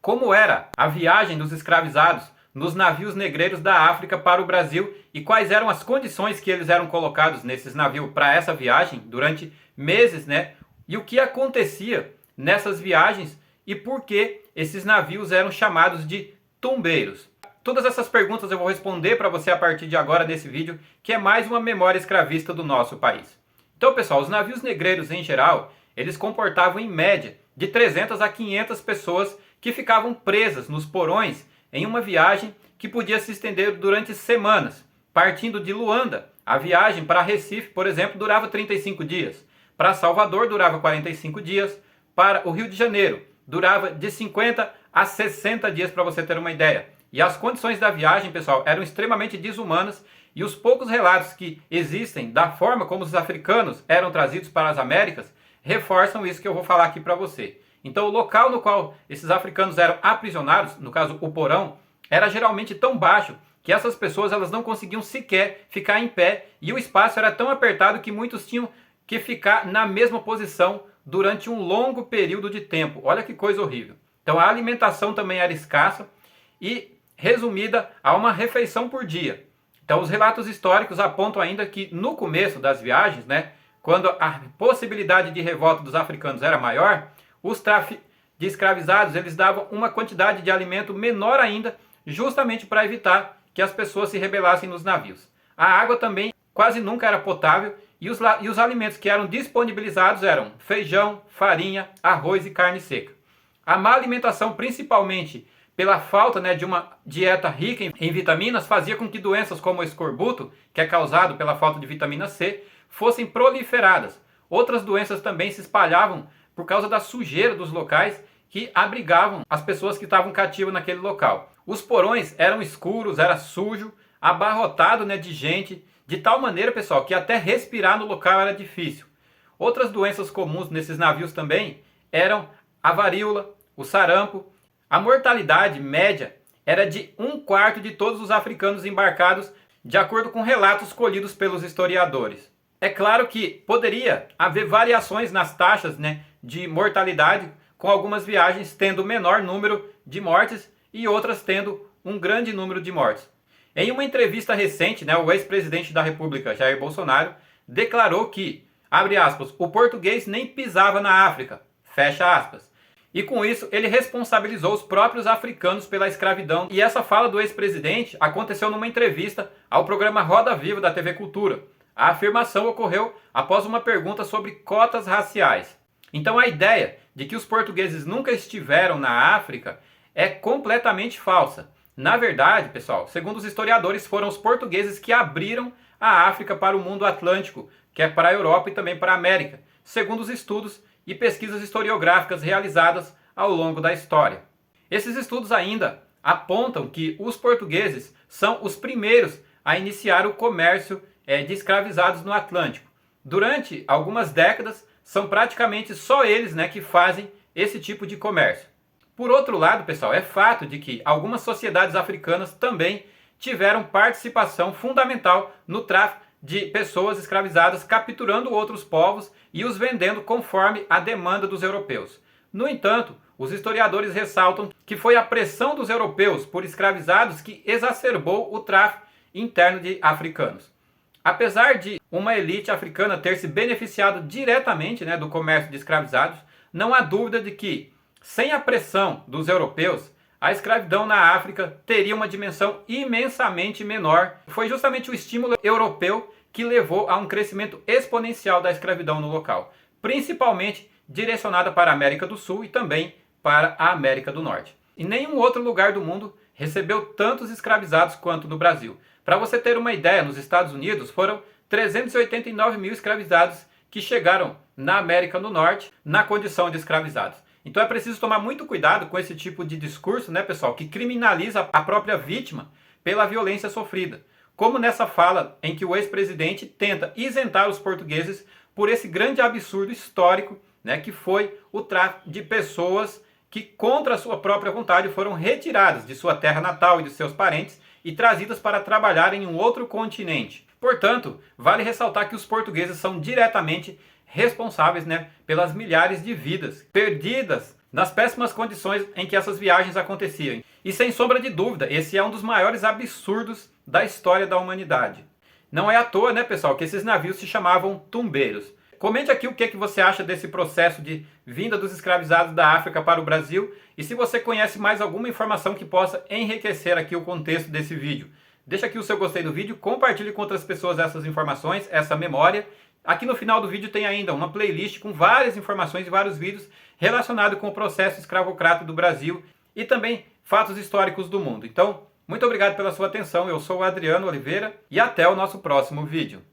como era a viagem dos escravizados nos navios negreiros da África para o Brasil e quais eram as condições que eles eram colocados nesses navios para essa viagem durante meses, né? E o que acontecia nessas viagens e por que esses navios eram chamados de tumbeiros. Todas essas perguntas eu vou responder para você a partir de agora nesse vídeo, que é mais uma memória escravista do nosso país. Então, pessoal, os navios negreiros em geral, eles comportavam em média de 300 a 500 pessoas que ficavam presas nos porões em uma viagem que podia se estender durante semanas. Partindo de Luanda, a viagem para Recife, por exemplo, durava 35 dias. Para Salvador durava 45 dias. Para o Rio de Janeiro durava de 50 a 60 dias, para você ter uma ideia. E as condições da viagem, pessoal, eram extremamente desumanas e os poucos relatos que existem da forma como os africanos eram trazidos para as Américas reforçam isso que eu vou falar aqui para você. Então o local no qual esses africanos eram aprisionados, no caso o porão, era geralmente tão baixo que essas pessoas elas não conseguiam sequer ficar em pé e o espaço era tão apertado que muitos tinham que ficar na mesma posição durante um longo período de tempo. Olha que coisa horrível. Então a alimentação também era escassa e resumida a uma refeição por dia. Então os relatos históricos apontam ainda que no começo das viagens, né, quando a possibilidade de revolta dos africanos era maior, os tráficos de escravizados eles davam uma quantidade de alimento menor ainda, justamente para evitar que as pessoas se rebelassem nos navios. A água também quase nunca era potável e os alimentos que eram disponibilizados eram feijão, farinha, arroz e carne seca. A má alimentação, principalmente pela falta, né, de uma dieta rica em vitaminas, fazia com que doenças como o escorbuto, que é causado pela falta de vitamina C, fossem proliferadas. Outras doenças também se espalhavam por causa da sujeira dos locais que abrigavam as pessoas que estavam cativas naquele local. Os porões eram escuros, era sujo, abarrotado, né, de gente, de tal maneira, pessoal, que até respirar no local era difícil. Outras doenças comuns nesses navios também eram a varíola, o sarampo. A mortalidade média era de 1/4 de todos os africanos embarcados, de acordo com relatos colhidos pelos historiadores. É claro que poderia haver variações nas taxas, né, de mortalidade, com algumas viagens tendo menor número de mortes e outras tendo um grande número de mortes. Em uma entrevista recente, né, o ex-presidente da República, Jair Bolsonaro, declarou que, abre aspas, o português nem pisava na África, fecha aspas. E com isso ele responsabilizou os próprios africanos pela escravidão. E essa fala do ex-presidente aconteceu numa entrevista ao programa Roda Viva da TV Cultura. A afirmação ocorreu após uma pergunta sobre cotas raciais. Então a ideia de que os portugueses nunca estiveram na África é completamente falsa. Na verdade, pessoal, segundo os historiadores, foram os portugueses que abriram a África para o mundo atlântico, que é para a Europa e também para a América, segundo os estudos e pesquisas historiográficas realizadas ao longo da história. Esses estudos ainda apontam que os portugueses são os primeiros a iniciar o comércio de escravizados no Atlântico. Durante algumas décadas, são praticamente só eles, né, que fazem esse tipo de comércio. Por outro lado, pessoal, é fato de que algumas sociedades africanas também tiveram participação fundamental no tráfico de pessoas escravizadas, capturando outros povos e os vendendo conforme a demanda dos europeus. No entanto, os historiadores ressaltam que foi a pressão dos europeus por escravizados que exacerbou o tráfico interno de africanos. Apesar de uma elite africana ter se beneficiado diretamente, né, do comércio de escravizados, não há dúvida de que, sem a pressão dos europeus, a escravidão na África teria uma dimensão imensamente menor. Foi justamente o estímulo europeu que levou a um crescimento exponencial da escravidão no local, principalmente direcionada para a América do Sul e também para a América do Norte. E nenhum outro lugar do mundo recebeu tantos escravizados quanto no Brasil. Para você ter uma ideia, nos Estados Unidos foram 389 mil escravizados que chegaram na América do Norte na condição de escravizados. Então é preciso tomar muito cuidado com esse tipo de discurso, né, pessoal, que criminaliza a própria vítima pela violência sofrida. Como nessa fala em que o ex-presidente tenta isentar os portugueses por esse grande absurdo histórico, né, que foi o tráfico de pessoas que, contra a sua própria vontade, foram retiradas de sua terra natal e de seus parentes e trazidas para trabalhar em um outro continente. Portanto, vale ressaltar que os portugueses são diretamente responsáveis, né, pelas milhares de vidas perdidas nas péssimas condições em que essas viagens aconteciam. E sem sombra de dúvida, esse é um dos maiores absurdos da história da humanidade. Não é à toa, né, pessoal, que esses navios se chamavam tumbeiros. Comente aqui o que você acha desse processo de vinda dos escravizados da África para o Brasil e se você conhece mais alguma informação que possa enriquecer aqui o contexto desse vídeo. Deixa aqui o seu gostei do vídeo, compartilhe com outras pessoas essas informações, essa memória. Aqui no final do vídeo tem ainda uma playlist com várias informações e vários vídeos relacionados com o processo escravocrata do Brasil e também fatos históricos do mundo. Então, muito obrigado pela sua atenção, eu sou o Adriano Oliveira e até o nosso próximo vídeo.